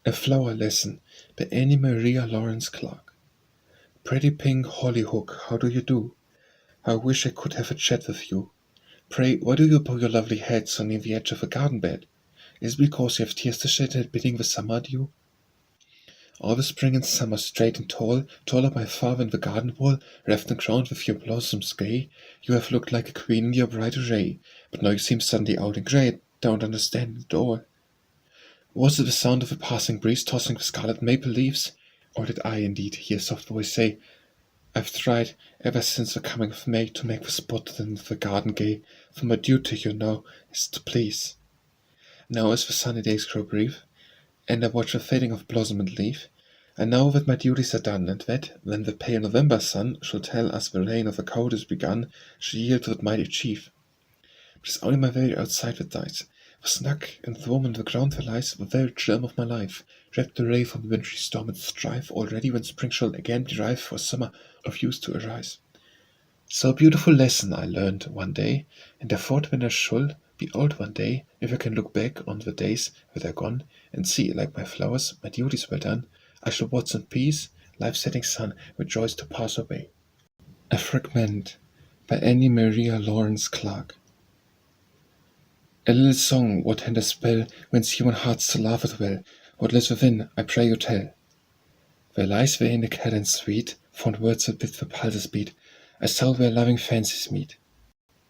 A Flower Lesson by Annie Maria Lawrence Clark. Pretty pink hollyhock, how do you do? I wish I could have a chat with you. Pray, why do you bow your lovely head so near the edge of a garden bed? Is it because you have tears to shed at bidding the summer adieu? All the spring and summer straight and tall, taller by far than the garden wall, wreathed and crowned with your blossoms gay, you have looked like a queen in your bright array, but now you seem suddenly old and grey, don't understand it at all. Was it the sound of a passing breeze tossing the scarlet maple leaves? Or did I indeed hear a soft voice say, I've tried, ever since the coming of May, to make the spot in the garden gay, for my duty, you know, is to please. Now as the sunny days grow brief, and I watch the fading of blossom and leaf, I know that my duties are done, and that, when the pale November sun shall tell us the reign of the cold is begun, shall yield to that mighty chief. But it's only my very outside that dies. For snug and warm in the ground there lies the very germ of my life, wrapped away from the wintry storm and strife, already when spring shall again be rife for summer of use to arise. So a beautiful lesson I learned one day, and I thought when I shall be old one day, if I can look back on the days that are gone, and see, like my flowers, my duties well done, I shall watch in peace, life's setting sun, rejoice to pass away. A Fragment by Annie Maria Lawrence Clark. A little song, what tender spell wins human hearts to laugh at well, what lives within, I pray you tell. Where lies there in the cadence sweet, fond words that bid the pulses beat, I saw where loving fancies meet.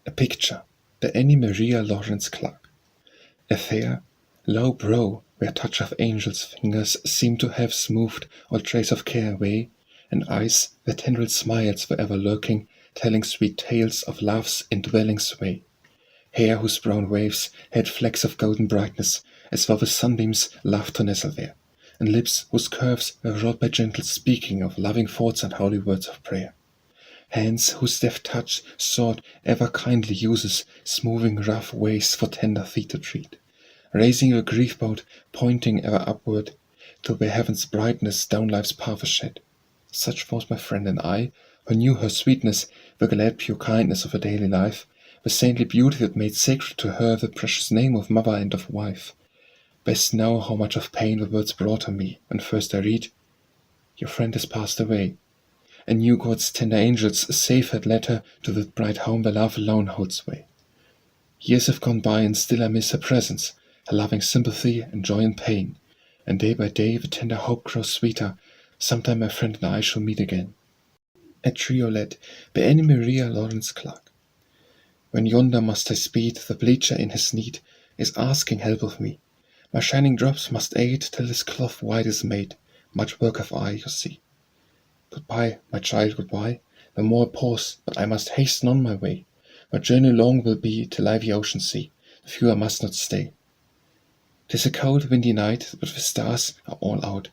A picture by Annie Maria Lawrence Clark. A fair, low brow, where touch of angels' fingers seem to have smoothed all trace of care away, and eyes where tendril smiles were ever lurking, telling sweet tales of love's indwelling sway. Hair whose brown waves had flecks of golden brightness, as though the sunbeams loved to nestle there, and lips whose curves were wrought by gentle speaking of loving thoughts and holy words of prayer. Hands whose deft touch sought ever kindly uses, smoothing rough ways for tender feet to treat, raising your grief boat, pointing ever upward, to where heaven's brightness down life's path is shed. Such was my friend and I, who knew her sweetness, the glad pure kindness of her daily life, the saintly beauty that made sacred to her the precious name of mother and of wife. Best know how much of pain the words brought on me, when first I read, Your friend has passed away, and knew God's tender angels safe had led her to that bright home where love alone holds sway. Years have gone by, and still I miss her presence, her loving sympathy and joy and pain, and day by day the tender hope grows sweeter, sometime my friend and I shall meet again. A Triolet by Annie Maria Lawrence Clark. When yonder must I speed, the bleacher in his need is asking help of me. My shining drops must aid till his cloth white is made. Much work have I, you see. Goodbye, my child, goodbye. No more pause, but I must hasten on my way. My journey long will be till I the ocean see. The few I must not stay. 'Tis a cold, windy night, but the stars are all out.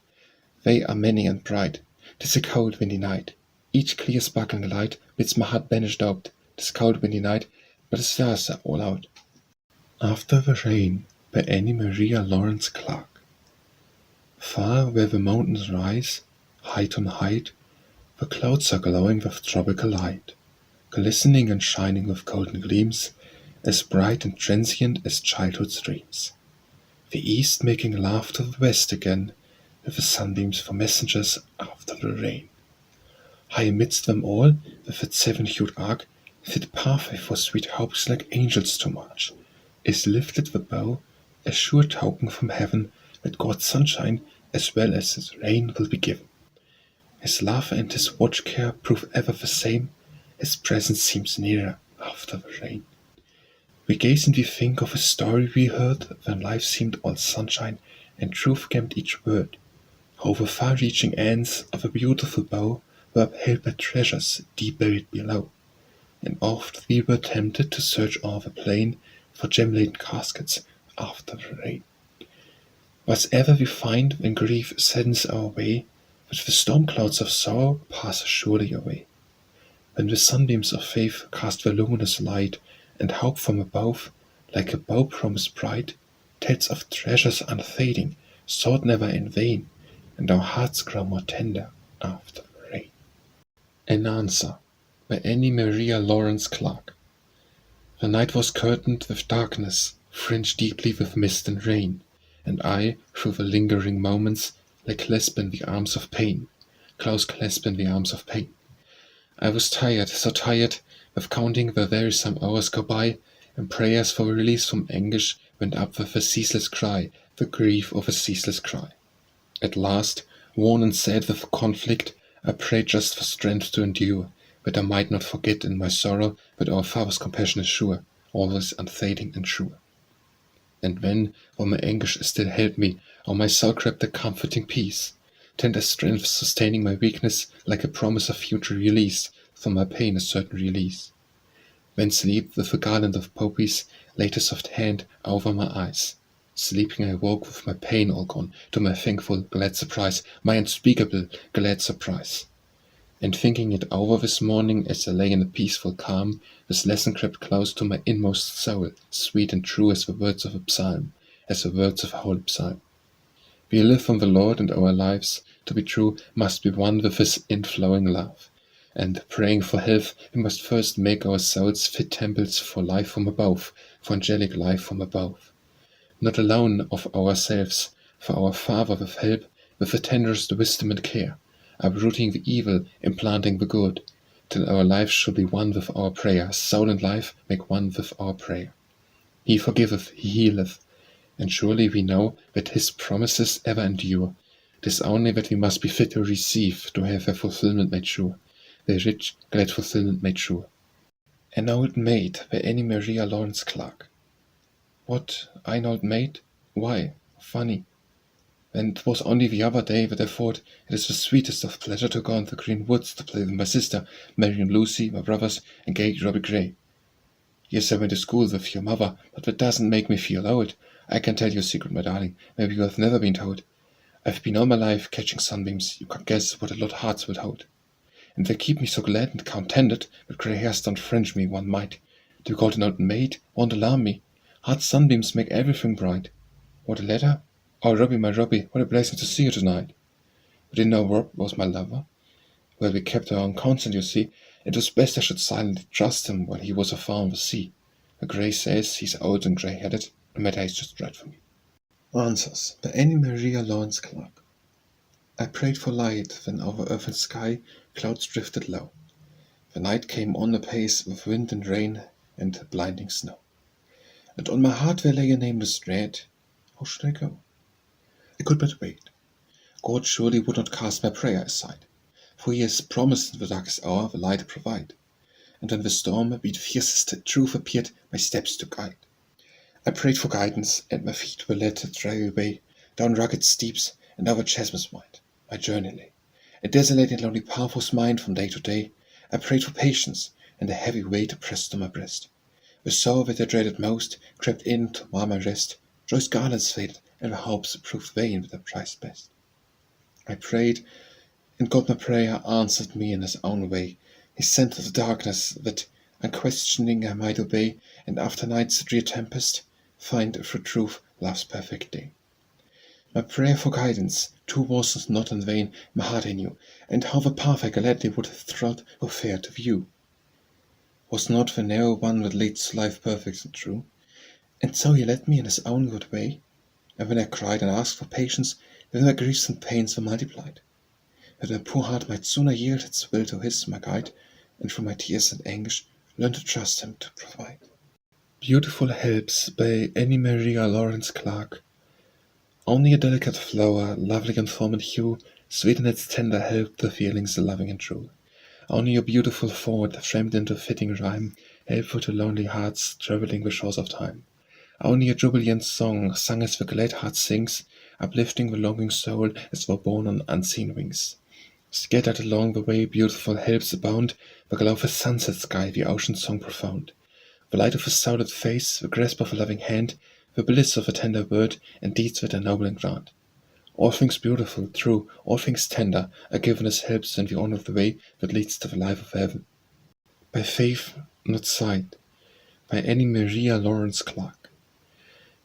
They are many and bright. 'Tis a cold, windy night. Each clear sparkling light bids my heart banish doubt. 'Tis cold, windy night, but the stars are all out. After the Rain by Annie Maria Lawrence Clark. Far where the mountains rise, height on height, the clouds are glowing with tropical light, glistening and shining with golden gleams, as bright and transient as childhood's dreams. The east making love to the west again, with the sunbeams for messengers after the rain. High amidst them all, with its seven-hued arc, fit pathway for sweet hopes like angels to march, is lifted the bow, a sure token from heaven that God's sunshine as well as his rain will be given. His love and his watch care prove ever the same, his presence seems nearer after the rain. We gaze and we think of a story we heard when life seemed all sunshine and truth gemmed each word, how the far-reaching ends of a beautiful bow were upheld by treasures deep buried below, and oft we were tempted to search o'er the plain for gem-laden caskets after the rain. Whatever we find when grief saddens our way, which the storm clouds of sorrow pass surely away. When the sunbeams of faith cast their luminous light, and hope from above, like a bow promise bright, tells of treasures unfading, sought never in vain, and our hearts grow more tender after the rain. An Answer by Annie Maria Lawrence Clark. The night was curtained with darkness, fringed deeply with mist and rain, and I, through the lingering moments, lay clasped in the arms of pain, close clasped in the arms of pain. I was tired, so tired, with counting the wearisome hours go by, and prayers for release from anguish went up with a ceaseless cry, the grief of a ceaseless cry. At last, worn and sad with conflict, I prayed just for strength to endure, that I might not forget in my sorrow that our Father's compassion is sure, always unfading and sure. And when, while my anguish still held me, on my soul crept a comforting peace, tender strength sustaining my weakness, like a promise of future release, from my pain a certain release. When sleep, with a garland of poppies, laid a soft hand over my eyes. Sleeping I woke with my pain all gone, to my thankful, glad surprise, my unspeakable, glad surprise. And thinking it over this morning, as I lay in a peaceful calm, this lesson crept close to my inmost soul, sweet and true as the words of a psalm, as the words of a holy psalm. We live from the Lord, and our lives, to be true, must be one with His inflowing love. And praying for health, we must first make our souls fit temples for life from above, for angelic life from above. Not alone of ourselves, for our Father with help, with the tenderest wisdom and care, uprooting the evil, implanting the good, till our lives shall be one with our prayer, soul and life make one with our prayer. He forgiveth, He healeth, and surely we know that His promises ever endure. 'Tis only that we must be fit to receive, to have their fulfilment made sure, their rich, glad fulfilment made sure. An Old Maid by Annie Maria Lawrence Clark. What, an old maid? Why, funny. And it was only the other day that I thought it is the sweetest of pleasure to go in the green woods to play with my sister, Mary and Lucy, my brothers, and gay Robbie Gray. Yes, I went to school with your mother, but that doesn't make me feel old. I can tell you a secret, my darling, maybe you have never been told. I've been all my life catching sunbeams, you can guess what a lot hearts would hold. And they keep me so glad and contented that grey hairs don't fringe me one mite. To call an old maid won't alarm me. Hard sunbeams make everything bright. What a letter? Oh, Robbie, my Robbie, what a blessing to see you tonight. We didn't know Rob was my lover. Well, we kept our own consent, you see. It was best I should silently trust him while he was afar on the sea. The Grey says he's old and grey-headed, no matter he's just right for me. Answers by Annie Maria Lawrence Clark. I prayed for light when over earth and sky clouds drifted low. The night came on apace with wind and rain and blinding snow. And on my heart there lay a nameless dread. How should I go? I could but wait. God surely would not cast my prayer aside, for He has promised in the darkest hour the light to provide. And when the storm beat fiercest, truth appeared my steps to guide. I prayed for guidance, and my feet were led to dry way, down rugged steeps and over chasms wide. My journey lay. A desolate and lonely path was mine from day to day. I prayed for patience, and a heavy weight pressed to my breast. The sorrow that I dreaded most crept in to mar my rest. Joy's garlands faded, and the hopes proved vain that I prized best. I prayed, and God my prayer answered me in His own way. He sent the darkness that, unquestioning, I might obey, and after night's drear tempest, find through truth love's perfect day. My prayer for guidance, too, was not in vain. My heart I knew, and how the path I gladly would have trod were fair to view. Was not the narrow one that leads to life perfect and true? And so He led me in His own good way. And when I cried and asked for patience, then my griefs and pains were multiplied, that my poor heart might sooner yield its will to His, my guide, and through my tears and anguish learn to trust Him to provide. Beautiful Helps by Annie Maria Lawrence Clark. Only a delicate flower, lovely in form and hue, sweet in its tender help the feelings loving and true. Only a beautiful thought, framed into fitting rhyme, helpful to lonely hearts travelling the shores of time. Only a jubilant song, sung as the glad heart sings, uplifting the longing soul as though borne on unseen wings. Scattered along the way beautiful helps abound, the glow of a sunset sky, the ocean song profound. The light of a solid face, the grasp of a loving hand, the bliss of a tender word, and deeds that are noble and grand. All things beautiful, true, all things tender, are given as helps in the honor of the way that leads to the life of heaven. By faith, not sight. By Annie Maria Lawrence Clark.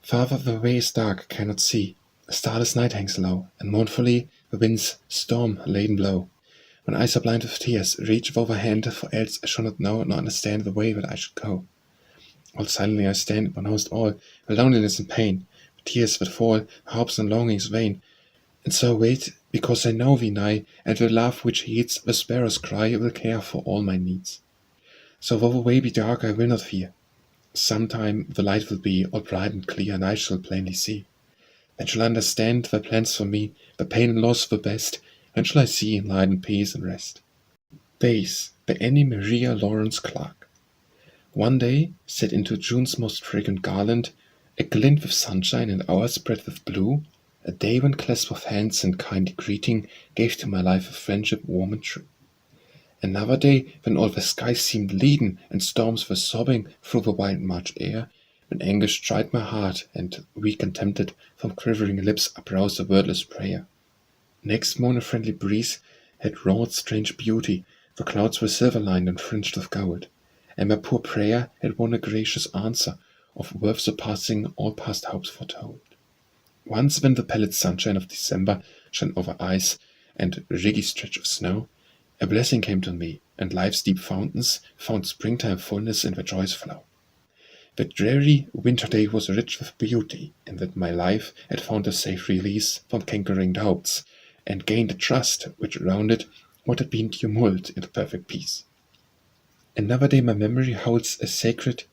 Father, the way is dark, cannot see. A starless night hangs low, and mournfully the winds storm-laden blow. When eyes are blind with tears, reach for thy hand, for else I shall not know nor understand the way that I should go. All silently I stand, but knowest all, the loneliness and pain, the tears that fall, hopes and longings vain. And so I wait, because I know thee nigh, and the love which heeds the sparrow's cry will care for all my needs. So though the way be dark, I will not fear. Sometime the light will be all bright and clear, and I shall plainly see. Then shall I understand thy plans for me, the pain and loss the best, and shall I see in light and peace and rest. Days by Annie Maria Lawrence Clark. One day, set into June's most fragrant garland, a glint with sunshine and hours spread with blue, a day when clasp of hands and kindly greeting gave to my life a friendship warm and true. Another day, when all the sky seemed leaden and storms were sobbing through the wild March air, when anguish tried my heart, and, weak and tempted, from quivering lips uprose a wordless prayer. Next morn a friendly breeze had wrought strange beauty, the clouds were silver-lined and fringed with gold, and my poor prayer had won a gracious answer, of worth surpassing all past hopes foretold. Once when the pallid sunshine of December shone over ice and riggy stretch of snow, a blessing came to me, and life's deep fountains found springtime fullness in their joy's flow. The dreary winter day was rich with beauty, in that my life had found a safe release from cankering doubts, and gained a trust which rounded what had been tumult into perfect peace. Another day my memory holds a sacred,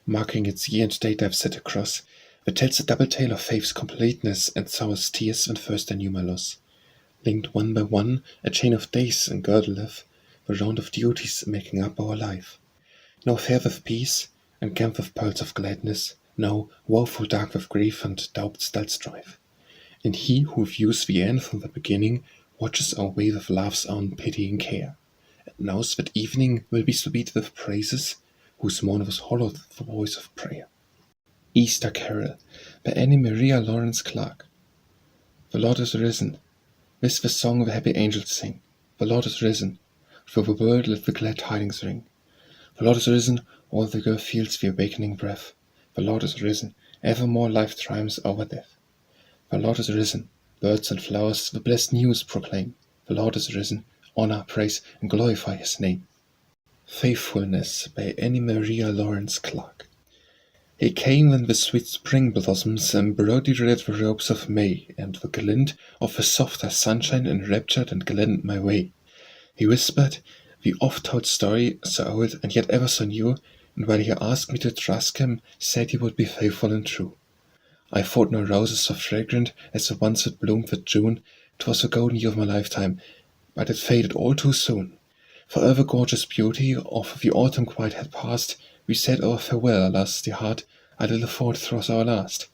marking its year and date I've set across, that tells a double tale of faith's completeness and sorrow's tears when first I knew my loss. Linked one by one, a chain of days engirdleth, the round of duties making up our life. No fair with peace, and camp with pearls of gladness, no woeful dark with grief and doubt's dull strife. And he who views the end from the beginning watches our way with love's own pitying care, and knows that evening will be sweet with praises, whose morn was hollowed with the voice of prayer. Easter Carol by Annie Maria Lawrence Clark. The Lord is risen. This the song the happy angels sing. The Lord is risen. Through the world let the glad tidings ring. The Lord is risen. All the earth feels the awakening breath. The Lord is risen. Evermore life triumphs over death. The Lord is risen. Birds and flowers the blessed news proclaim. The Lord is risen. Honor, praise, and glorify his name. Faithfulness by Annie Maria Lawrence Clark. He came when the sweet spring blossoms embroidered the robes of May, and the glint of the softer sunshine enraptured and gladdened my way. He whispered the oft-told story, so old and yet ever so new, and while he asked me to trust him, said he would be faithful and true. I thought no roses so fragrant as the ones that bloomed with June. 'Twas the golden year of my lifetime, but it faded all too soon. For ere the gorgeous beauty of the autumn quite had passed, we said our farewell, alas, the heart a little thought 'twas our last.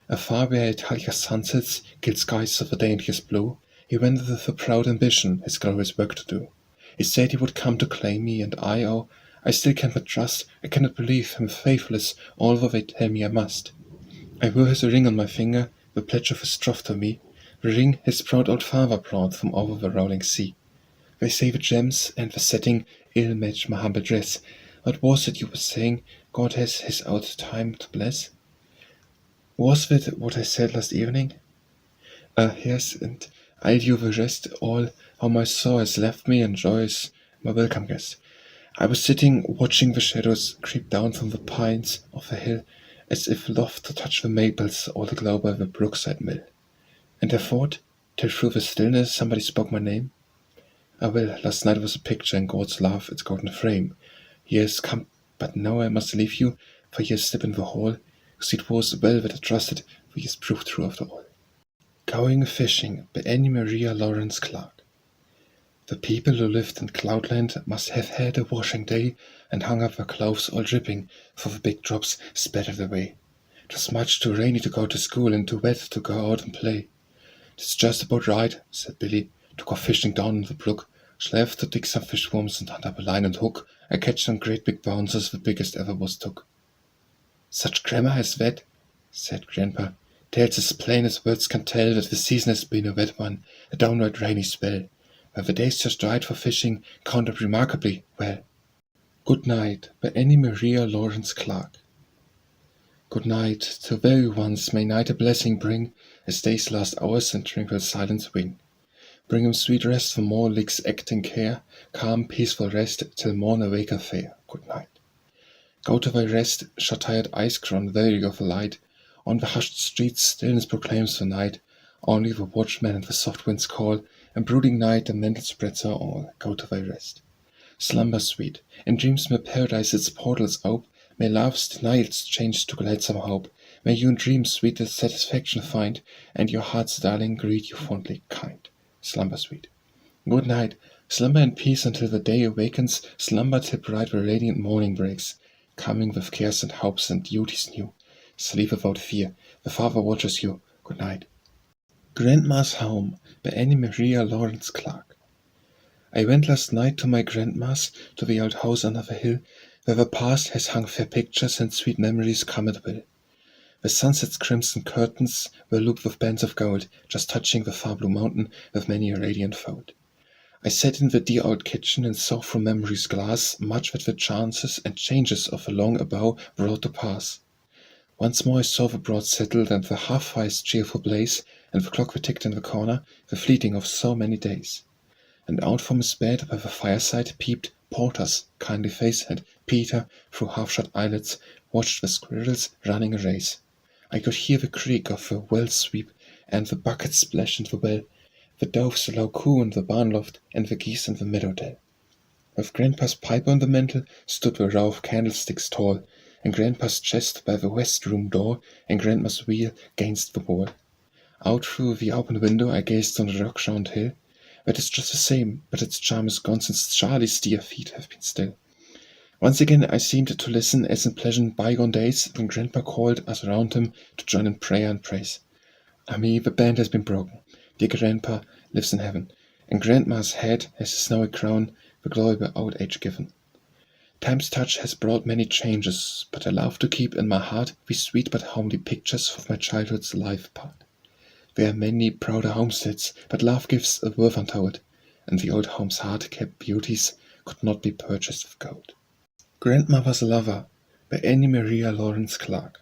Afar where Italia sunsets gild skies of the daintiest blue, he went with a proud ambition his glorious work to do. He said he would come to claim me, and oh, I still can't but trust, I cannot believe him faithless, although they tell me I must. I wore his ring on my finger, the pledge of his troth to me, the ring his proud old father brought from over the rolling sea. They say the gems and the setting ill match my humble dress. What was it you were saying? God has his own time to bless. Was that what I said last evening? Yes, and I'll do the rest, all how my soul has left me and joy is my welcome guest. I was sitting watching the shadows creep down from the pines of the hill, as if loth to touch the maples all aglow by the brookside mill. And I thought, till through the stillness somebody spoke my name. Ah well, last night was a picture in God's love, its golden frame. He has come, but now I must leave you, for he has stepped in the hall. You see, it was well that I trusted, for he has proved true after all. Going Fishing by Annie Maria Lawrence Clark. The people who lived in Cloudland must have had a washing day, and hung up their clothes all dripping, for the big drops spattered away. 'Twas much too rainy to go to school, and too wet to go out and play. "'Tis just about right," said Billy, "to go fishing down in the brook. Shall have to dig some fishworms and hunt up a line and hook, and catch some great big bouncers, the biggest ever was took." "Such grammar as that," said Grandpa, "tells as plain as words can tell that the season has been a wet one, a downright rainy spell, while the days just right for fishing count up remarkably well. Good Night by Annie Maria Lawrence Clark. Good night, to very ones may night a blessing bring, as day's last hours in tranquil silence wing. Bring him sweet rest from all league's acting care, calm, peaceful rest, till morn awaken fair. Good night. Go to thy rest, shut tired eyes grown weary of the light, On the hushed streets stillness proclaims the night, only the watchman and the soft winds call, and brooding night and mental spreads are all. Go to thy rest. Slumber sweet, in dreams may paradise its portals ope, may love's denials change to gladsome hope, may you in dreams sweetest satisfaction find, and your heart's darling greet you fondly kind. Slumber sweet. Good night, slumber in peace until the day awakens, slumber till bright the radiant morning breaks, coming with cares and hopes and duties new. Sleep without fear, the Father watches you. Good night. Grandma's Home by Annie Maria Lawrence Clark. I went last night to my grandma's, to the old house under the hill, where the past has hung fair pictures and sweet memories come at will. The sunset's crimson curtains were looped with bands of gold, just touching the far blue mountain with many a radiant fold. I sat in the dear old kitchen and saw through memory's glass much that the chances and changes of the long ago brought to pass. Once more I saw the broad settled and the half-fire's cheerful blaze, and the clock that ticked in the corner, the fleeting of so many days. And out from his bed by the fireside peeped Porter's kindly face, and Peter, through half-shut eyelids, watched the squirrels running a race. I could hear the creak of the well sweep, and the bucket splash in the well, the dove's low coo in the barn loft, and the geese in the meadow dell. With Grandpa's pipe on the mantel stood the row of candlesticks tall, and Grandpa's chest by the west room door, and Grandma's wheel gainst the wall. Out through the open window I gazed on the rock-shrowned hill, that is just the same, but its charm is gone since Charlie's dear feet have been still. Once again I seemed to listen as in pleasant bygone days, when Grandpa called us around him to join in prayer and praise. Me, the band has been broken. Dear Grandpa lives in heaven, and Grandma's head has a snowy crown, the glory by old age given. Time's touch has brought many changes, but I love to keep in my heart these sweet but homely pictures of my childhood's life part. There are many prouder homesteads, but love gives a worth untold, and the old home's hard-kept beauties could not be purchased with gold. Grandmother's Lover by Annie Maria Lawrence Clark.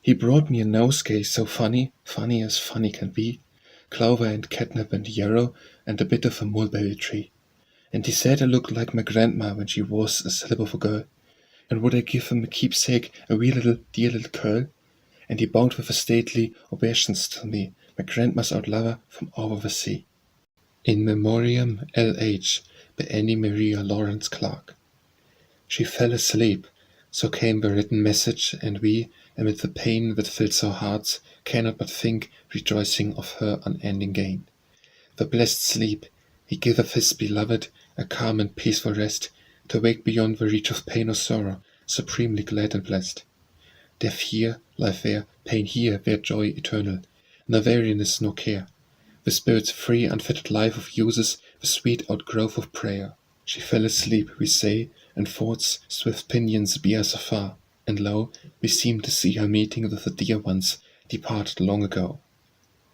He brought me a nosegay so funny, funny as funny can be, clover and catnip and yarrow, and a bit of a mulberry tree. And he said I looked like my grandma when she was a slip of a girl, and would I give him a keepsake, a wee little, dear little curl? And he bowed with a stately obeisance to me, my grandma's old lover from over the sea. In Memoriam L H by Annie Maria Lawrence Clark. She fell asleep, so came the written message, and we, amid the pain that fills our hearts, cannot but think, rejoicing of her unending gain. The blessed sleep, he giveth his beloved a calm and peaceful rest, to wake beyond the reach of pain or sorrow, supremely glad and blessed. Death here, life there, pain here, their joy eternal, no weariness, no care. The spirit's free, unfettered life of uses, the sweet outgrowth of prayer. She fell asleep, we say, and thought's swift pinions bear us afar, and lo, we seem to see her meeting with the dear ones, departed long ago.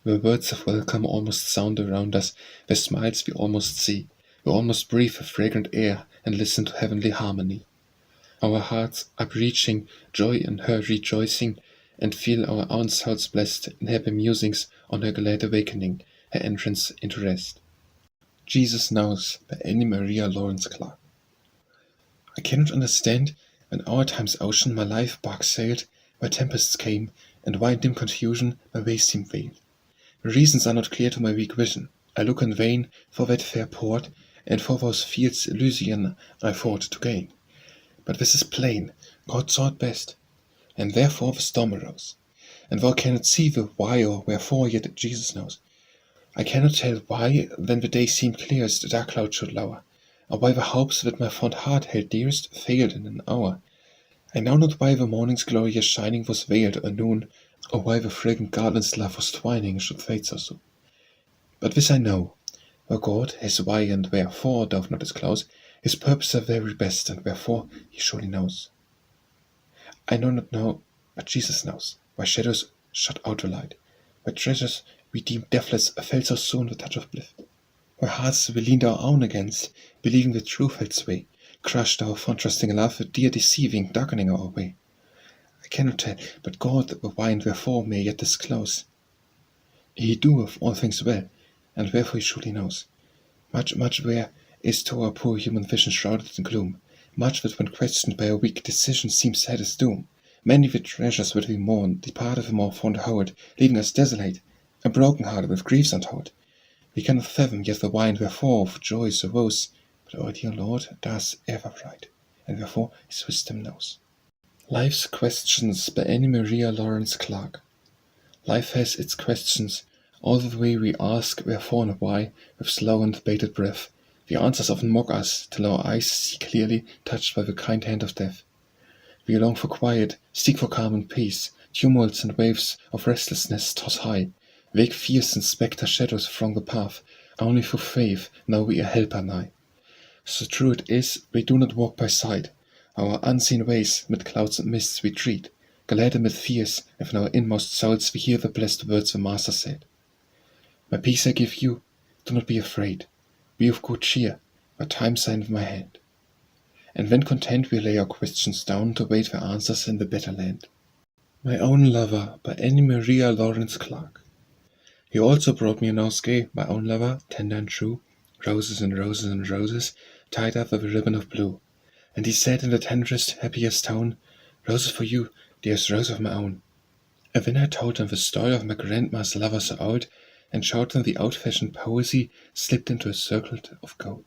The words of welcome almost sound around us, the smiles we almost see, we almost breathe the fragrant air and listen to heavenly harmony. Our hearts upreaching joy in her rejoicing, and feel our own souls blessed in happy musings on her glad awakening, her entrance into rest. Jesus Knows by Annie Maria Lawrence Clark. I cannot understand when our time's ocean my life bark sailed, where tempests came, and why in dim confusion my ways seemed veiled. The reasons are not clear to my weak vision. I look in vain for that fair port, and for those fields Elysian I thought to gain. But this is plain, God saw it best, and therefore the storm arose. And thou cannot see the why or wherefore, yet Jesus knows. I cannot tell why, when the day seemed clearest, a dark cloud should lower, or why the hopes that my fond heart held dearest failed in an hour. I know not why the morning's glorious shining was veiled or noon, or why the fragrant garland's love was twining should fade so soon. But this I know, where God, his why and wherefore doth not disclose, his purpose are very best, and wherefore he surely knows. I know not now, but Jesus knows, why shadows shut out the light, why treasures we deemed deathless fell so soon the touch of bliss, why hearts we leaned our own against, believing the truth held sway, crushed our fond trusting love, with dear deceiving, darkening our way. I cannot tell, but God the why and wherefore may yet disclose. He doeth all things well, and wherefore he surely knows. Much, much where is to our poor human vision shrouded in gloom, much that when questioned by a weak decision seems sad as doom, Many with treasures would we mourn, departed from our fond hold, leaving us desolate, and broken-hearted with griefs untold. We cannot fathom yet the wine wherefore of joy so rose, but our dear Lord does ever right, and wherefore his wisdom knows. Life's Questions by Annie Maria Lawrence Clark. Life has its questions, all the way we ask wherefore and why, with slow and bated breath. The answers often mock us, till our eyes see clearly, touched by the kind hand of death. We long for quiet, seek for calm and peace, tumults and waves of restlessness toss high, vague fears and spectre shadows throng the path, only through faith know we a helper nigh. So true it is, we do not walk by sight, our unseen ways mid clouds and mists we tread, glad amid fears, if in our inmost souls we hear the blessed words the Master said. My peace I give you, do not be afraid, be of good cheer, my times are in my hand. And when content we lay our questions down to wait for answers in the better land. My Own Lover by Annie Maria Lawrence Clark. He also brought me a nosegay, my own lover, tender and true, roses and roses and roses, tied up with a ribbon of blue. And he said in the tenderest, happiest tone, "Roses for you, dearest rose of my own." And when I told him the story of my grandma's lover so old, and showed them the old-fashioned posy slipped into a circlet of gold.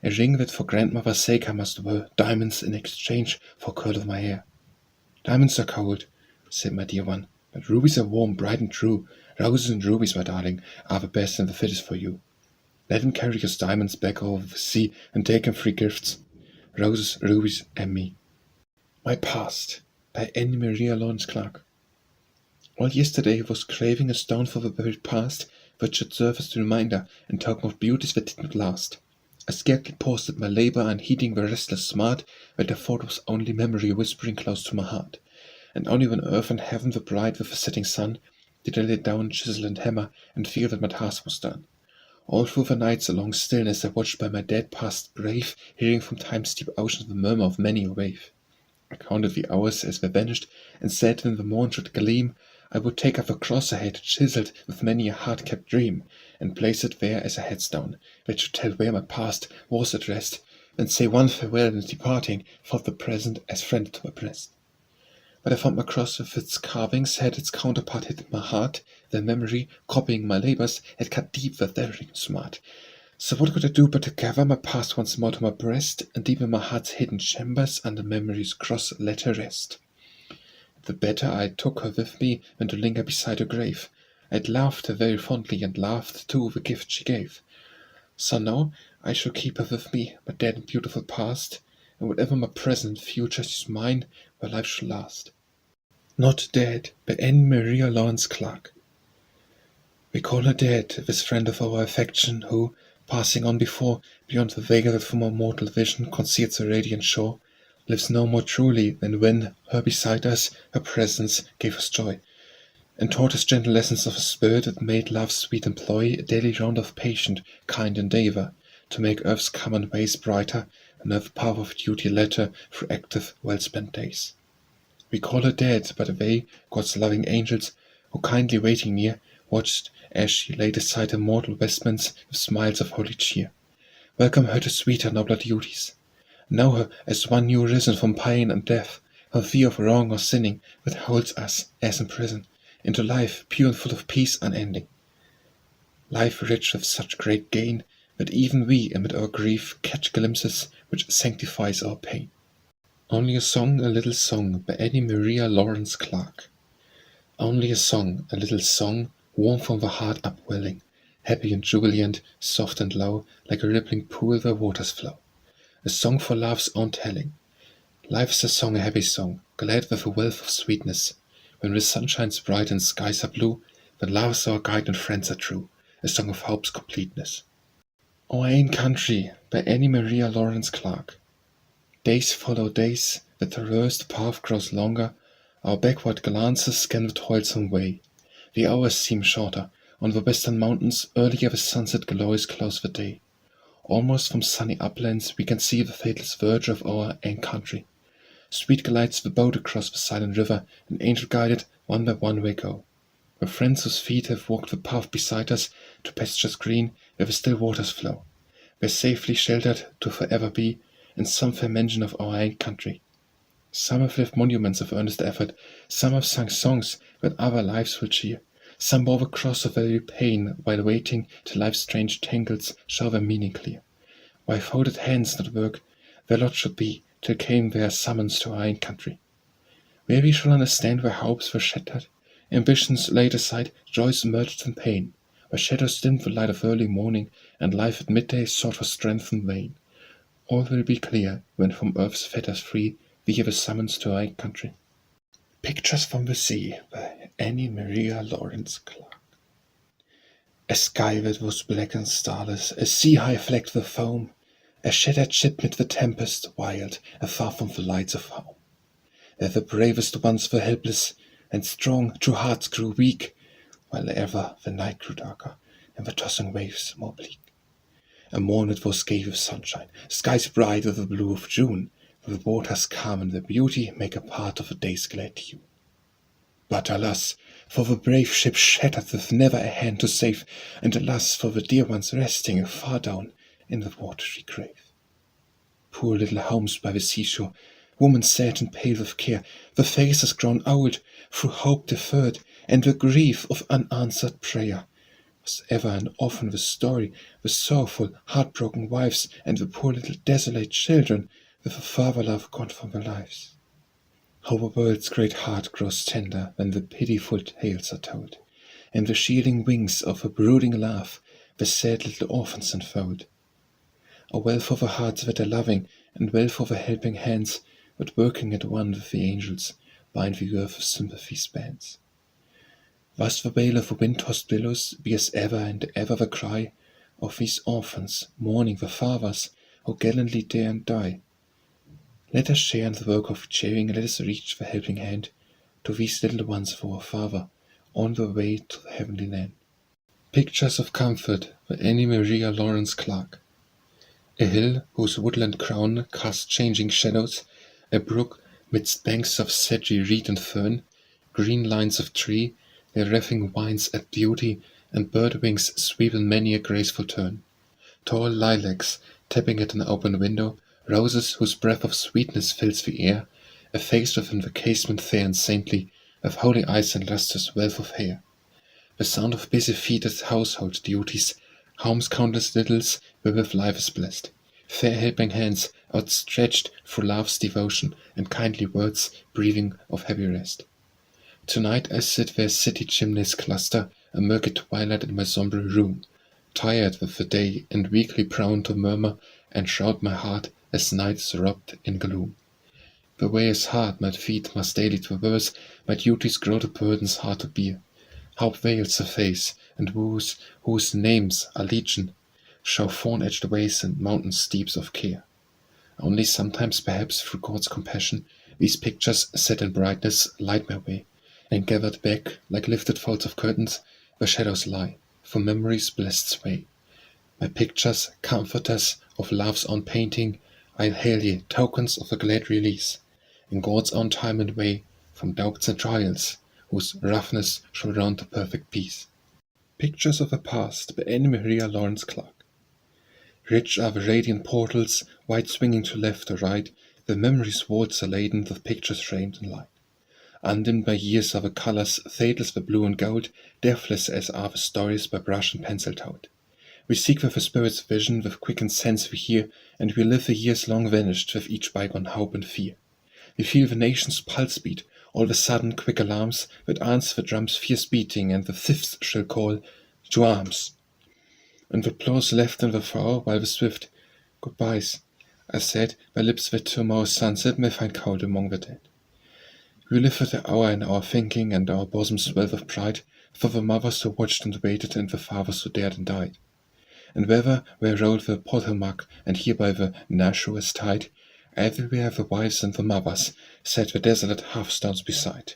A ring that for grandmother's sake I must wear, diamonds in exchange for a curl of my hair. Diamonds are cold, said my dear one, but rubies are warm, bright and true. Roses and rubies, my darling, are the best and the fittest for you. Let him carry his diamonds back over the sea, and take him 3 gifts, roses, rubies, and me. My Past by Annie Maria Lawrence Clark. All yesterday I was craving a stone for the buried past, which should serve as a reminder and token of beauties that did not last. I scarcely paused at my labor, unheeding the restless smart, when the thought was only memory whispering close to my heart. And only when earth and heaven were bright with the setting sun, did I lay down chisel and hammer, and feel that my task was done. All through the night's long stillness I watched by my dead past grave, hearing from time's deep ocean the murmur of many a wave. I counted the hours as they vanished, and said when the morn should gleam, I would take up the cross I had chiseled with many a hard-kept dream, and place it there as a headstone, which should tell where my past was at rest, and say one farewell in departing, felt the present as friend to my breast. But I found my cross with its carvings had its counterpart hit my heart, the memory, copying my labors, had cut deep the daring smart. So what could I do but to gather my past once more to my breast, and deep in my heart's hidden chambers under memory's cross let her rest? The better I took her with me than to linger beside her grave. I'd laughed her very fondly, and laughed too the gift she gave. So now I shall keep her with me, my dead and beautiful past, and whatever my present and future is mine, where life shall last. Not Dead by Annie Maria Lawrence Clark. We call her dead, this friend of our affection, who, passing on before, beyond the veil that from our mortal vision conceals the radiant shore, lives no more truly than when, her beside us, her presence gave us joy, and taught us gentle lessons of a spirit that made love's sweet employ a daily round of patient, kind endeavor, to make earth's common ways brighter, and her path of duty lighter through active, well-spent days. We call her dead, but they, God's loving angels, who kindly waiting near, watched as she laid aside her mortal vestments with smiles of holy cheer. Welcome her to sweeter, nobler duties. Know her as one new risen from pain and death. Her fear of wrong or sinning withholds us, as in prison, into life pure and full of peace unending. Life rich with such great gain, that even we amid our grief catch glimpses which sanctifies our pain. Only a Song, a Little Song by Annie Maria Lawrence Clark. Only a song, a little song, warm from the heart upwelling, happy and jubilant, soft and low, like a rippling pool where waters flow. A song for love's own telling. Life's a song, a happy song, glad with a wealth of sweetness. When the sun shines bright and skies are blue, when love's our guide and friends are true, a song of hope's completeness. O Ain Countrie by Annie Maria Lawrence Clark. Days follow days, the traversed path grows longer, our backward glances scan the toilsome way. The hours seem shorter, on the western mountains earlier the sunset glories close the day. Almost from sunny uplands we can see the fadeless verge of our Ain Countrie. Sweet glides the boat across the silent river, and angel-guided, one by one we go. Where friends whose feet have walked the path beside us, to pastures green, where the still waters flow. We're safely sheltered to forever be, in some fair mansion of our Ain Countrie. Some have lived monuments of earnest effort, some have sung songs that other lives will cheer. Some bore the cross of very pain, while waiting till life's strange tangles show their meaning clear. While folded hands not work, their lot should be, till came their summons to our Ain Countrie. Where we shall understand where hopes were shattered, ambitions laid aside, joys merged in pain, where shadows dimmed the light of early morning, and life at midday sought for strength in vain. All will be clear when from earth's fetters free we hear the summons to our Ain Countrie. Pictures from the Sea by Annie Maria Lawrence Clark. A sky that was black and starless, a sea high flecked with foam, a shattered ship mid the tempest wild, afar from the lights of home. There the bravest ones were helpless, and strong true hearts grew weak, while ever the night grew darker, and the tossing waves more bleak. A morn it was gay with sunshine, skies bright with the blue of June, the waters calm and their beauty make a part of a day's glad hue. But alas, for the brave ship shattered with never a hand to save, and alas for the dear ones resting far down in the watery grave. Poor little homes by the seashore, women sad and pale with care, the faces grown old through hope deferred, and the grief of unanswered prayer. Was ever and often the story, the sorrowful, heartbroken wives, and the poor little desolate children, with a father love gone from their lives. How the world's great heart grows tender when the pitiful tales are told, and the shielding wings of a brooding laugh the sad little orphans enfold. Oh, well for the hearts that are loving, and well for the helping hands, that working at one with the angels, bind the earth with sympathy's bands. Thus the wail of the wind-tossed billows be as ever and ever the cry of these orphans mourning the fathers who gallantly dare and die. Let us share in the work of cheering, and let us reach the helping hand to these little ones of our Father on the way to the heavenly land. Pictures of Comfort by Annie Maria Lawrence Clark. A hill whose woodland crown casts changing shadows, a brook midst banks of sedgy reed and fern, green lines of tree, their reffing winds at beauty, and bird wings sweep in many a graceful turn. Tall lilacs tapping at an open window, roses whose breath of sweetness fills the air, a face within the casement fair and saintly, with holy eyes and lustrous wealth of hair. The sound of busy feet at household duties, home's countless littles wherewith life is blessed, fair helping hands outstretched through love's devotion, and kindly words breathing of happy rest. Tonight I sit where city chimneys cluster a murky twilight in my sombre room, tired with the day and weakly prone to murmur and shroud my heart as night is wrapped in gloom. The way is hard, my feet must daily traverse, my duties grow to burdens hard to bear. Hope veils the face, and woes whose names are legion show thorn-edged ways and mountain steeps of care. Only sometimes, perhaps through God's compassion, these pictures set in brightness light my way, and gathered back like lifted folds of curtains, where shadows lie, for memory's blessed sway. My pictures, comforters of love's own painting, I'll hail ye, tokens of a glad release, in God's own time and way, from doubts and trials, whose roughness shall round to perfect peace. Pictures of the Past by Annie Maria Lawrence Clark. Rich are the radiant portals, wide swinging to left or right, the memory's vaults are laden with pictures framed in light. Undimmed by years are the colours, fadeless the blue and gold, deathless as are the stories by brush and pencil told. We seek with the spirit's vision, with quickened sense we hear, and we live the years long vanished with each bygone hope and fear. We feel the nation's pulse beat, all the sudden quick alarms that answer the drum's fierce beating, and the fifth shrill call, to arms. And the applause left in the far, while the swift goodbyes are said by lips that tomorrow's sunset may find cold among the dead. We live with the hour in our thinking, and our bosoms swell with pride, for the mothers who watched and waited, and the fathers who dared and died. And whether where rolled the Potomac, and here by the Nashua's tide, everywhere the wives and the mothers sat the desolate hearthstones beside.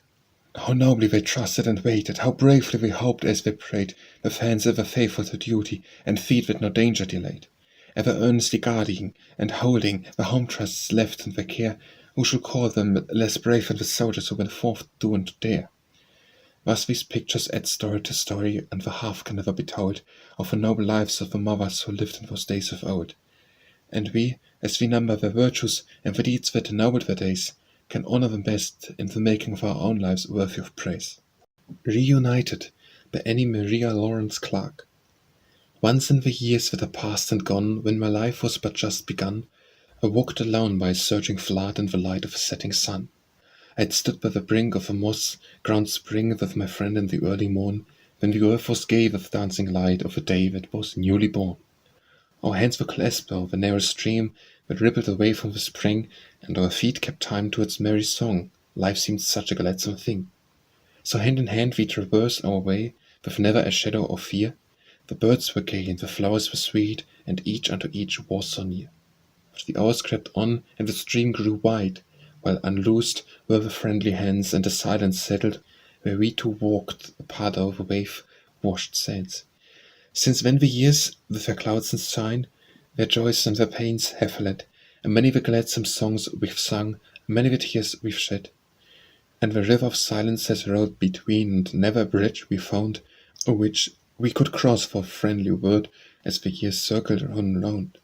How nobly they trusted and waited, how bravely they hoped as they prayed, with hands ever faithful to duty, and feet that no danger delayed, ever earnestly guarding and holding the home trusts left in their care. Who shall call them less brave than the soldiers who went forth to do and to dare? Thus these pictures add story to story, and the half can never be told, of the noble lives of the mothers who lived in those days of old. And we, as we number their virtues and the deeds that ennobled their days, can honor them best in the making of our own lives worthy of praise. Reunited by Annie Maria Lawrence Clark. Once in the years that are past and gone, when my life was but just begun, I walked alone by a surging flood in the light of a setting sun. I had stood by the brink of a moss-crowned spring with my friend in the early morn, when the earth was gay with dancing light of a day that was newly born. Our hands were clasped o'er the narrow stream that rippled away from the spring, and our feet kept time to its merry song. Life seemed such a gladsome thing. So hand in hand we traversed our way, with never a shadow of fear. The birds were gay and the flowers were sweet, and each unto each was so near. But the hours crept on, and the stream grew wide, while unloosed were the friendly hands, and the silence settled, where we two walked apart over wave-washed sands. Since then the years, with their clouds and shine, their joys and their pains have fled, and many the gladsome songs we've sung, many the tears we've shed. And the river of silence has rolled between, and never a bridge we found, or which we could cross for a friendly word, as the years circled round.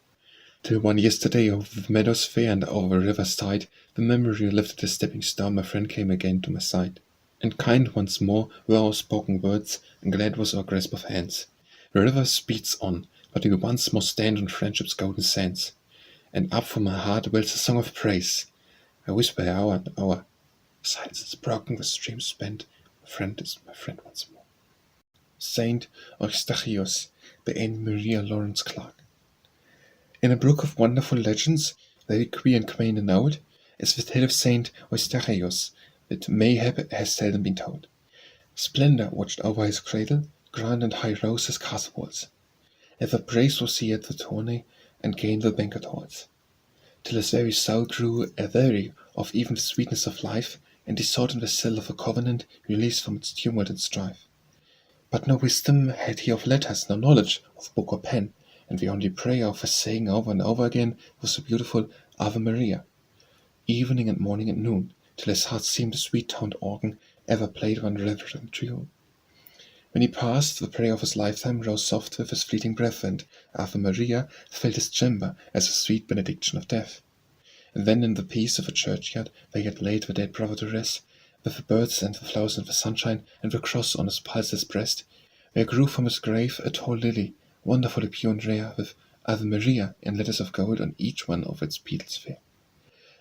Till one yesterday over the meadows fair and over the river's tide, the memory lifted a stepping stone, my friend came again to my side. And kind once more were our spoken words, and glad was our grasp of hands. The river speeds on, but we once more stand on friendship's golden sands. And up from my heart wells a song of praise. I whisper hour and hour. Silence is broken, the stream spent. My friend is my friend once more. Saint Eustachius by Anne Maria Lawrence Clark. In a book of wonderful legends, very queer and quaint and old, is the tale of Saint Eustachius that mayhap has seldom been told. Splendor watched over his cradle, grand and high rose his castle walls. Ever praised was he at the tourney, and gained the banquet halls. Till his very soul grew aweary of even the sweetness of life, and he sought in the cell of a covenant release from its tumult and strife. But no wisdom had he of letters, no knowledge of book or pen, and the only prayer of his saying over and over again was the beautiful Ave Maria, evening and morning and noon, till his heart seemed a sweet-toned organ ever played one reverent tune. When he passed, the prayer of his lifetime rose soft with his fleeting breath, and Ave Maria filled his chamber as a sweet benediction of death. And then in the peace of a churchyard they had laid the dead brother to rest, with the birds and the flowers and the sunshine and the cross on his pulseless breast, there grew from his grave a tall lily, wonderfully pure and rare, with Ave Maria in letters of gold on each one of its petals fair.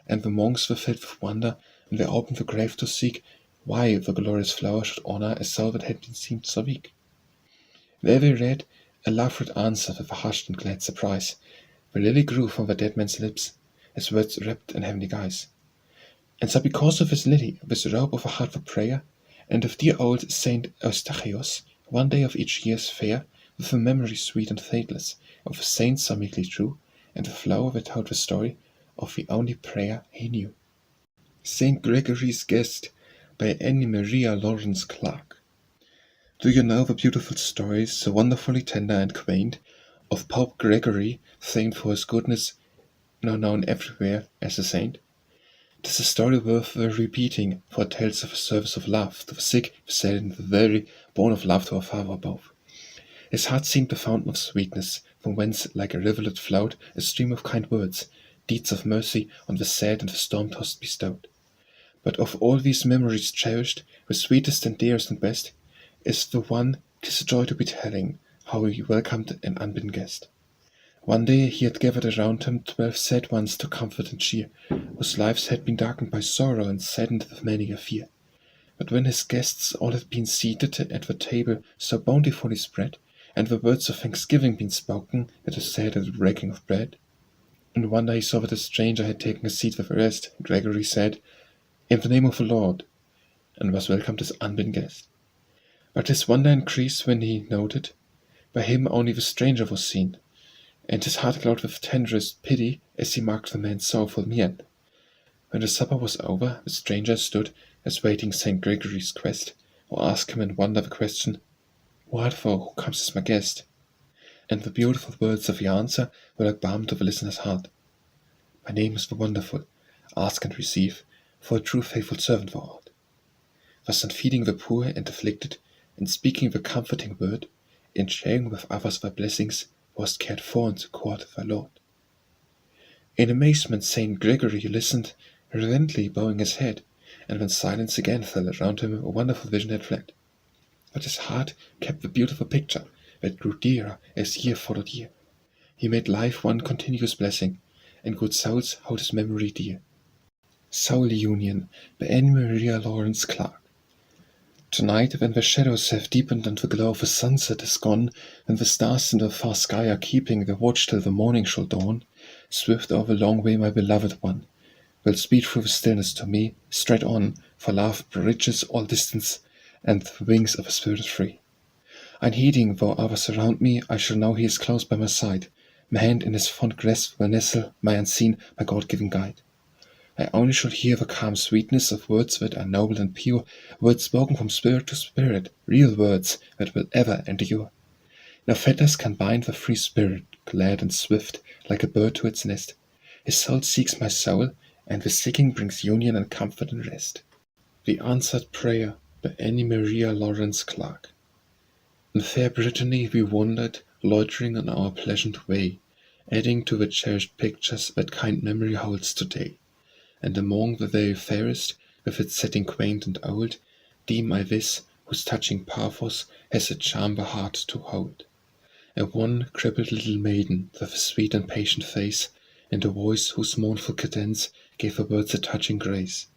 And the monks were filled with wonder, and they opened the grave to seek why the glorious flower should honor a soul that had been seemed so weak. There they read a love-read answer with a hushed and glad surprise. The lily grew from the dead man's lips, as words wrapped in heavenly guise. And so because of this lily, this robe of a heart for prayer, and of dear old Saint Eustachius, one day of each year's fair, with a memory sweet and faithless, of a saint so meekly true, and a flower that told the story of the only prayer he knew. Saint Gregory's Guest by Anne Maria Lawrence Clark. Do you know the beautiful story, so wonderfully tender and quaint, of Pope Gregory, famed for his goodness, now known everywhere as a saint? 'Tis a story worth the repeating, for it tells of a service of love to the sick, the sad, and the very born of love to our Father above. His heart seemed a fountain of sweetness, from whence, like a rivulet, flowed a stream of kind words, deeds of mercy on the sad and the storm-tossed bestowed. But of all these memories cherished, the sweetest and dearest and best is the one 'tis a joy to be telling, how he welcomed an unbidden guest. One day he had gathered around him 12 sad ones to comfort and cheer, whose lives had been darkened by sorrow and saddened with many a fear. But when his guests all had been seated at the table so bountifully spread, and the words of thanksgiving been spoken that is said at the breaking of bread, and one day he saw that a stranger had taken a seat with the rest, Gregory said, "In the name of the Lord," and was welcomed as unbidden guest. But his wonder increased when he noted, by him only the stranger was seen, and his heart glowed with tenderest pity as he marked the man's sorrowful mien. When the supper was over, the stranger stood as waiting Saint Gregory's quest, or asked him in wonder the question, "Who art thou? Who comes as my guest?" And the beautiful words of the answer were like balm to the listener's heart. "My name is the Wonderful. Ask and receive, for a true faithful servant thou art." Thus in feeding the poor and afflicted, in speaking the comforting word, in sharing with others thy blessings, wast cared for and succored thy Lord. In amazement Saint Gregory listened, reverently bowing his head, and when silence again fell around him, a wonderful vision had fled. But his heart kept the beautiful picture that grew dearer as year followed year. He made life one continuous blessing, and good souls held his memory dear. Soul Union by Anne Maria Lawrence Clark. Tonight, when the shadows have deepened and the glow of the sunset is gone, and the stars in the far sky are keeping their watch till the morning shall dawn, swift o'er the long way, my beloved one, will speed through the stillness to me, straight on, for love bridges all distance, and the wings of a spirit is free. Unheeding though others surround me, I shall know he is close by my side. My hand in his fond grasp will nestle, my unseen, my God-given guide. I only shall hear the calm sweetness of words that are noble and pure, words spoken from spirit to spirit, real words that will ever endure. No fetters can bind the free spirit, glad and swift, like a bird to its nest. His soul seeks my soul, and the seeking brings union and comfort and rest. The Answered Prayer by Anne Maria Lawrence Clark. In fair Brittany we wandered, loitering on our pleasant way, adding to the cherished pictures that kind memory holds today. And among the very fairest, with its setting quaint and old, deem I this, whose touching pathos has a charm the heart to hold. A one crippled little maiden, with a sweet and patient face, and a voice whose mournful cadence gave her words a touching grace.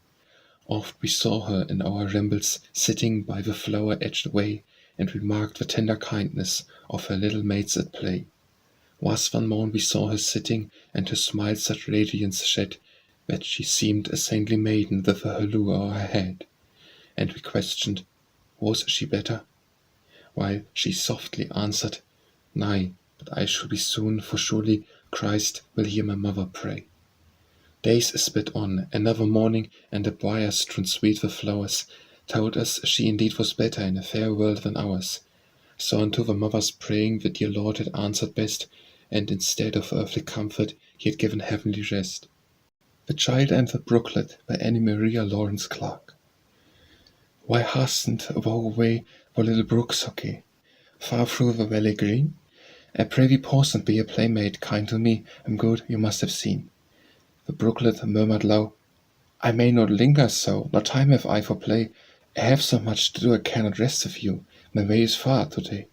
Oft we saw her in our rambles, sitting by the flower-edged way, and we marked the tender kindness of her little maids at play. Was one morn we saw her sitting, and her smile such radiance shed, that she seemed a saintly maiden with a halloo o'er her head. And we questioned, was she better? While she softly answered, nay, but I shall be soon, for surely Christ will hear my mother pray. Days sped on, another morning, and the briar strewn sweet with flowers told us she indeed was better in a fair world than ours. So unto the mother's praying the dear Lord had answered best, and instead of earthly comfort he had given heavenly rest. The Child and the Brooklet by Anne Maria Lawrence Clark. Why hastened thou away, thou little brook so gay, far through the valley green? I pray thee pause and be a playmate, kind to me, and good you must have seen. The brooklet murmured low, I may not linger so, nor time have I for play. I have so much to do I cannot rest with you, my way is far to-day.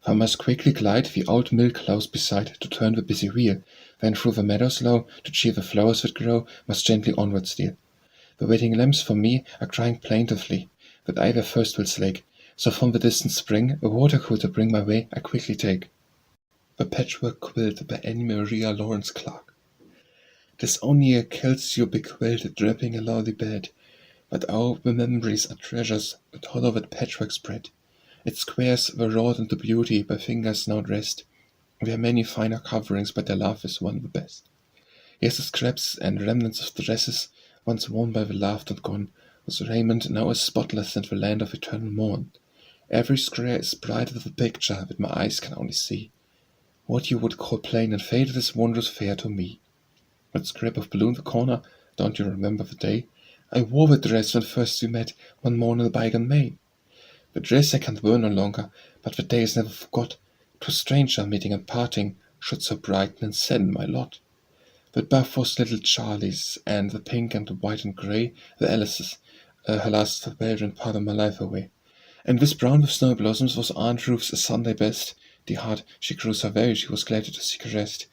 I must quickly glide the old mill close beside, to turn the busy wheel, then through the meadows low, to cheer the flowers that grow, must gently onward steal. The waiting lambs for me are crying plaintively, that I their thirst will slake, so from the distant spring a water cool to bring my way I quickly take. The Patchwork Quilt by Anne Maria Lawrence Clark. 'Tis only a calcio big quilt draping a lowly bed, but oh, the memories are treasures that hollow that patchwork spread. Its squares were wrought into beauty by fingers now dressed. There are many finer coverings, but their love is one the best. Here's the scraps and remnants of the dresses once worn by the loved and gone, whose raiment now is spotless in the land of eternal morn. Every square is bright with a picture that my eyes can only see. What you would call plain and faded is wondrous fair to me. That scrap of blue in the corner, don't you remember the day? I wore the dress when first we met, one morn in the bygone May. The dress I can't wear no longer, but the day is never forgot. 'Twas strange our meeting and parting should so brighten and sadden my lot. The buff was little Charlie's, and the pink and the white and grey, the Alice's, her last farewell and part of my life away. And this brown with snowy blossoms was Aunt Ruth's Sunday best. Dear heart, she grew so very she was glad to seek a rest.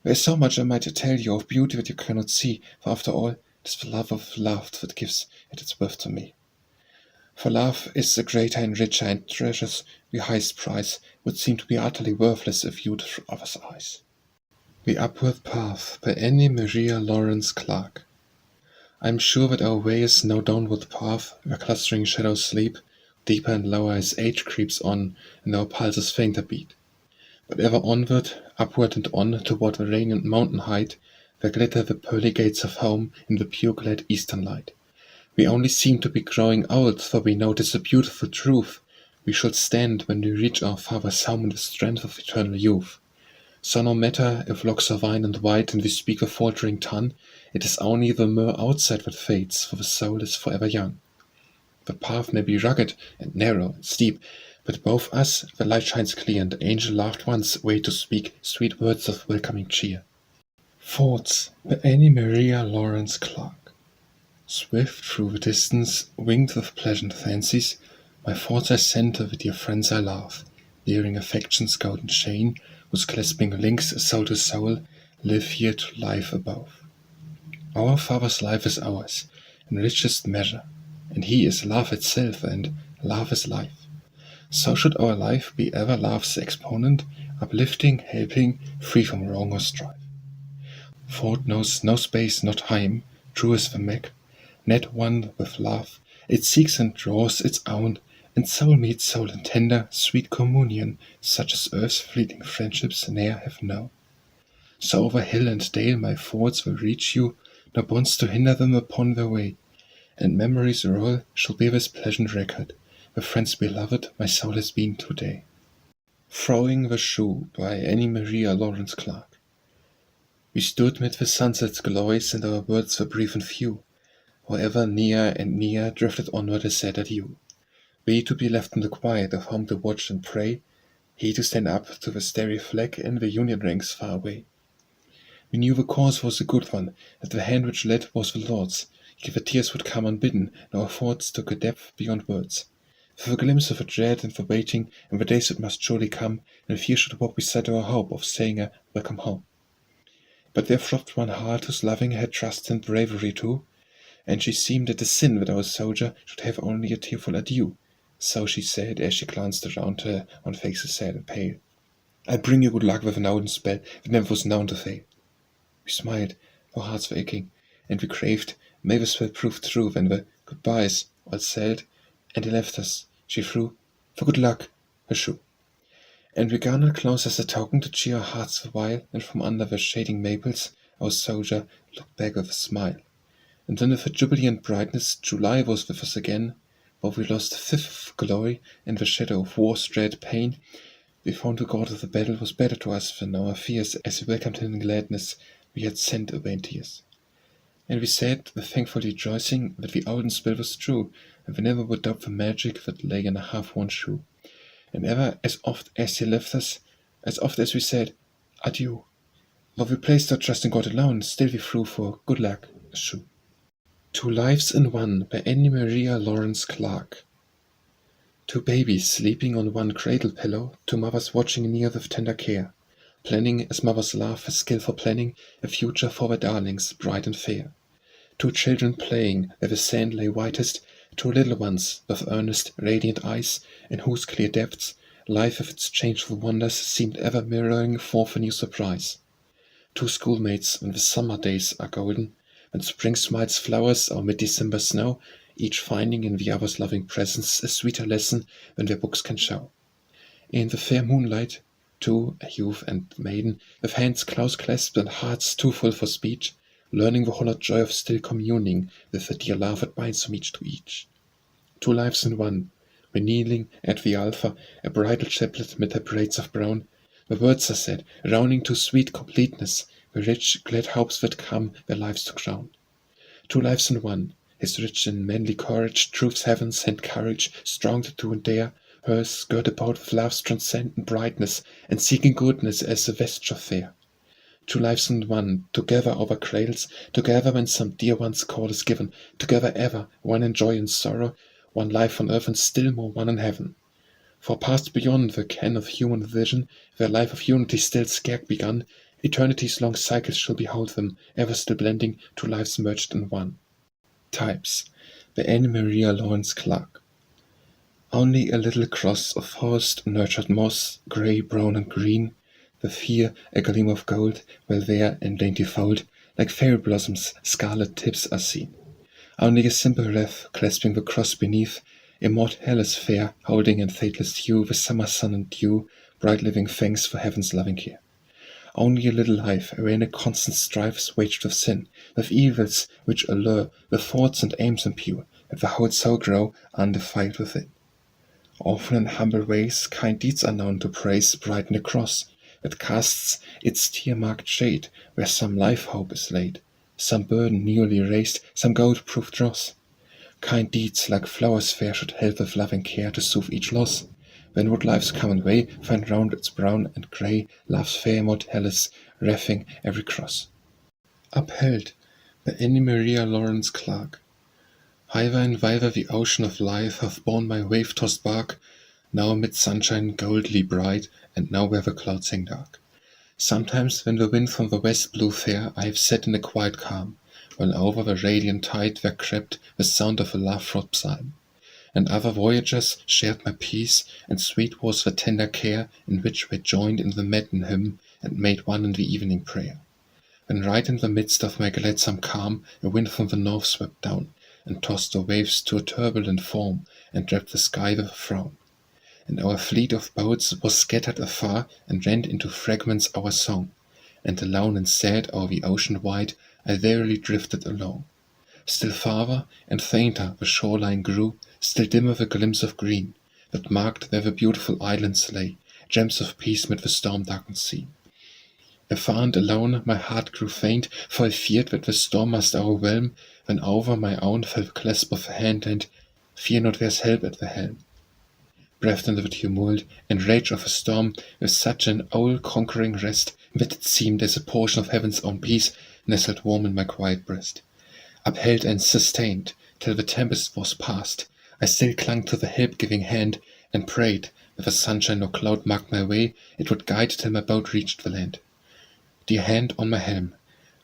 There is so much I might tell you of beauty that you cannot see, for after all, it is the love of love that gives it its worth to me. For love is the greater and richer, and treasures the highest price would seem to be utterly worthless if viewed through others' eyes. The Upward Path by Anne Maria Lawrence Clark. I am sure that our way is no downward path, where clustering shadows sleep, deeper and lower as age creeps on, and our pulses fainter beat. But ever onward, upward and on, toward the radiant mountain height, where glitter the pearly gates of home in the pure glad eastern light. We only seem to be growing old, for we know 'tis a beautiful truth. We shall stand when we reach our father's home in the strength of eternal youth. So no matter if locks are fine and white and we speak a faltering tongue, it is only the mere outside that fades, for the soul is forever young. The path may be rugged and narrow and steep, but above us the light shines clear, and the angel loved ones wait to speak sweet words of welcoming cheer. Thoughts by Anne Maria Lawrence Clark. Swift through the distance, winged with pleasant fancies, my thoughts I centre with dear friends I love, bearing affection's golden chain, whose clasping links, soul to soul, live here to life above. Our Father's life is ours, in richest measure, and He is love itself, and love is life. So should our life be ever love's exponent, uplifting, helping, free from wrong or strife. Thought knows no space, no time, true as the map, net one with love, it seeks and draws its own, and soul meets soul in tender, sweet communion, such as earth's fleeting friendships ne'er have known. So over hill and dale my thoughts will reach you, no bonds to hinder them upon their way, and memory's roll shall bear this pleasant record, the friends beloved my soul has been today. Throwing the Shoe by Annie Maria Lawrence Clark. We stood mid the sunset's glories, and our words were brief and few, however near and near drifted onward a sad adieu. We to be left in the quiet of home to watch and pray, he to stand up to the starry flag in the Union ranks far away. We knew the cause was a good one, that the hand which led was the Lord's, yet the tears would come unbidden, and our thoughts took a depth beyond words. For the glimpse of the dread and the waiting, and the days that must surely come, and fear should walk beside our hope of saying a welcome home. But there throbbed one heart whose loving had trust and bravery too, and she seemed it a sin that our soldier should have only a tearful adieu. So she said, as she glanced around her on faces sad and pale, I bring you good luck with an olden spell that never was known to fail. We smiled, our hearts were aching, and we craved, may the spell prove true when the goodbyes all sailed, and he left us, she threw, for good luck, her shoe. And we garnered close as a token to cheer our hearts the while, and from under the shading maples our soldier looked back with a smile. And then with a jubilant brightness July was with us again, while we lost a fifth of glory in the shadow of war's dread pain. We found the God of the battle was better to us than our fears, as we welcomed him in gladness we had sent away in tears. And we said, with thankful rejoicing, that the olden spell was true, and we never would doubt the magic that lay in a half-worn shoe. And ever, as oft as he left us, as oft as we said, adieu, while we placed our trust in God alone, still we threw for good luck a shoe. Two Lives in One by Annie Maria Lawrence Clark. Two babies sleeping on one cradle pillow, two mothers watching near with tender care, planning as mothers love a skillful planning, a future for their darlings bright and fair. Two children playing where the sand lay whitest, two little ones with earnest, radiant eyes, in whose clear depths life with its changeful wonders seemed ever mirroring forth a new surprise. Two schoolmates when the summer days are golden, when spring smites flowers or mid-December snow, each finding in the other's loving presence a sweeter lesson than their books can show. In the fair moonlight, two, a youth and maiden, with hands close clasped and hearts too full for speech, learning the whole joy of still communing with the dear love that binds from each to each. Two lives in one, when kneeling at the altar, a bridal chaplet mid her braids of brown, the words are said, rounding to sweet completeness, the rich, glad hopes that come their lives to crown. Two lives in one, his rich in manly courage, truth's heaven sent courage, strong to do and dare, hers girt about with love's transcendent brightness, and seeking goodness as a vesture fair. Two lives in one, together over cradles, together when some dear one's call is given, together ever, one in joy and sorrow, one life on earth and still more one in heaven. For past beyond the ken of human vision, their life of unity still scarce begun, eternity's long cycles shall behold them, ever still blending, two lives merged in one. Types by Annie Maria Lawrence Clark. Only a little cross of forest-nurtured moss, grey, brown, and green, with here a gleam of gold, while there, in dainty fold, like fairy blossoms, scarlet tips are seen. Only a simple wreath, clasping the cross beneath, immortalis fair, holding in fadeless hue the summer sun and dew, bright living thanks for heaven's loving care. Only a little life, wherein a constant strife is waged with sin, with evils which allure, with thoughts and aims impure, that the whole soul grow undefiled within. Often in humble ways, kind deeds are known to praise, brighten the cross, that casts its tear-marked shade where some life-hope is laid, some burden newly raised, some gold-proof dross. Kind deeds like flowers fair should help with loving care to soothe each loss. When would life's common way find round its brown and grey, love's fair immortalis, reffing every cross. Upheld by Annie Maria Lawrence Clark. Hiver and viver the ocean of life hath borne my wave-tossed bark, now amid sunshine goldly bright, and now where the clouds hang dark. Sometimes when the wind from the west blew fair, I have sat in a quiet calm, while over the radiant tide there crept the sound of a love-fraught psalm. And other voyagers shared my peace, and sweet was the tender care in which we joined in the matin hymn and made one in the evening prayer. When right in the midst of my gladsome calm a wind from the north swept down, and tossed the waves to a turbulent foam, and wrapped the sky with a frown. And our fleet of boats was scattered afar, and rent into fragments our song, and alone and sad o'er the ocean wide I verily drifted along. Still farther and fainter the shoreline grew, still dimmer the glimpse of green, that marked where the beautiful islands lay, gems of peace mid the storm-darkened sea. Afar and alone my heart grew faint, for I feared that the storm must overwhelm, when over my own fell the clasp of a hand, and "Fear not, there's help at the helm." Breathed in the tumult and rage of a storm, with such an all-conquering rest, that it seemed as a portion of heaven's own peace nestled warm in my quiet breast. Upheld and sustained, till the tempest was past, I still clung to the help-giving hand, and prayed, if the sunshine or cloud marked my way, it would guide till my boat reached the land. Dear hand on my helm,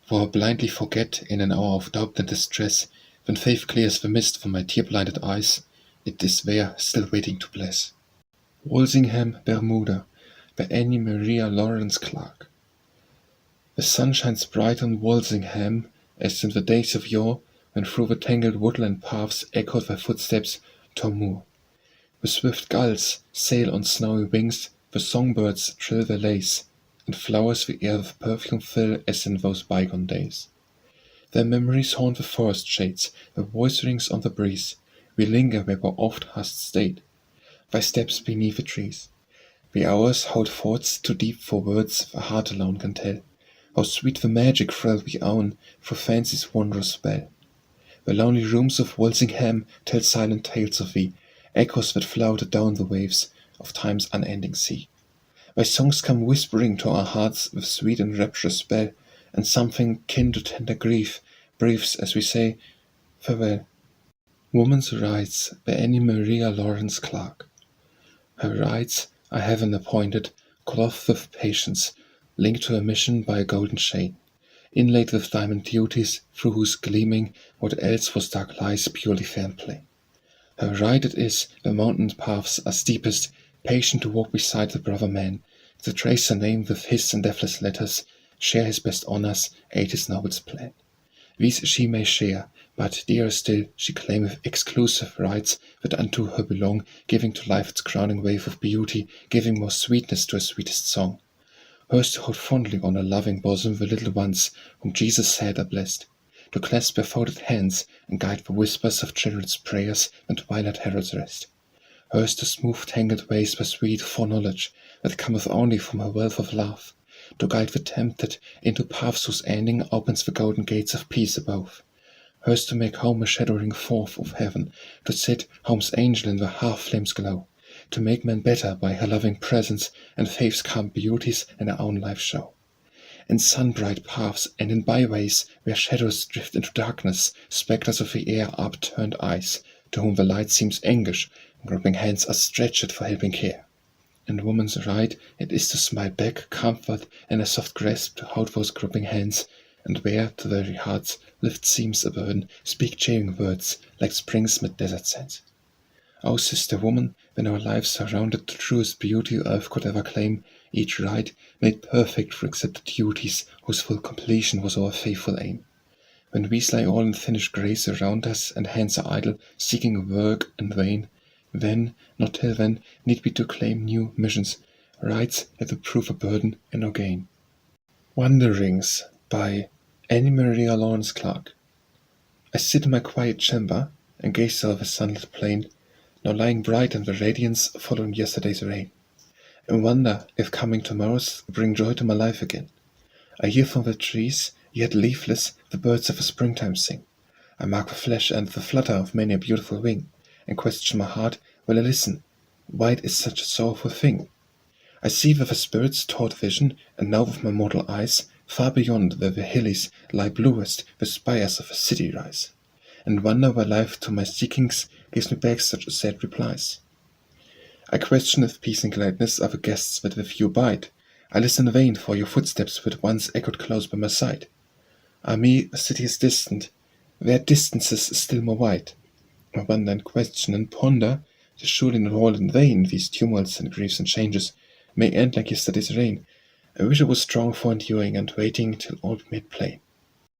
for I blindly forget, in an hour of doubt and distress, when faith clears the mist from my tear-blinded eyes, it is there still waiting to bless. Walsingham Bermuda, by Annie Maria Lawrence Clark. The sun shines bright on Walsingham, as in the days of yore, when through the tangled woodland paths echoed thy footsteps to a moor. The swift gulls sail on snowy wings, the songbirds trill their lace, and flowers the air with perfume fill as in those bygone days. Their memories haunt the forest shades, their voice rings on the breeze. We linger where thou oft hast stayed, thy steps beneath the trees. The hours hold thoughts too deep for words the heart alone can tell. How sweet the magic thrill we own through fancy's wondrous spell. The lonely rooms of Walsingham tell silent tales of thee, echoes that floated down the waves of time's unending sea. Thy songs come whispering to our hearts with sweet and rapturous spell, and something kin to tender grief breathes as we say farewell. Woman's Rights, by Annie Maria Lawrence Clark. Her rights are heaven appointed, clothed with patience, linked to her mission by a golden chain, inlaid with diamond duties, through whose gleaming what else was dark lies purely fair and plain. Her right it is, where mountain paths are steepest, patient to walk beside the brother man, to trace her name with his in deathless letters, share his best honours, aid his noblest plan. These she may share, but dearer still she claimeth exclusive rights that unto her belong, giving to life its crowning wave of beauty, giving more sweetness to her sweetest song. Hers to hold fondly on her loving bosom the little ones whom Jesus said are blessed, to clasp their folded hands and guide the whispers of children's prayers when twilight heralds rest. Hers to smooth tangled ways by sweet foreknowledge that cometh only from her wealth of love, to guide the tempted into paths whose ending opens the golden gates of peace above. Hers to make home a shadowing forth of heaven, to sit home's angel in the half-flame's glow, to make men better by her loving presence and faith's calm beauties in her own life show. In sun-bright paths and in byways where shadows drift into darkness, spectres of the air are upturned eyes, to whom the light seems anguish, and groping hands are stretched for helping care. And woman's right it is to smile back comfort and a soft grasp to hold those groping hands, and where to very hearts lift seems a burden, speak cheering words like springs mid desert sands. O sister woman, when our lives are rounded the truest beauty earth could ever claim, each right made perfect for accepted duties whose full completion was our faithful aim. When we lie all in finished grace around us, and hands are idle, seeking work in vain, then, not till then, need we to claim new missions, rights that will prove a burden and no gain. Wanderings, by Annie Maria Lawrence Clark. I sit in my quiet chamber, and gaze over the sunlit plain, now lying bright in the radiance following yesterday's rain, and wonder if coming tomorrows bring joy to my life again. I hear from the trees, yet leafless, the birds of the springtime sing. I mark the flash and the flutter of many a beautiful wing, and question my heart, will I listen? Why it is such a sorrowful thing? I see with a spirit's taught vision, and now with my mortal eyes, far beyond where the hillies lie bluest, the spires of a city rise. and wonder why life to my seekings gives me back such sad replies. I question if peace and gladness are the guests that with you abide. I listen in vain for your footsteps that once echoed close by my side. Ah me, a city is distant, where distances still more wide. I wonder and question and ponder, 'tis surely not all in vain, these tumults and griefs and changes may end like yesterday's rain. I wish I was strong for enduring and waiting till all be made plain.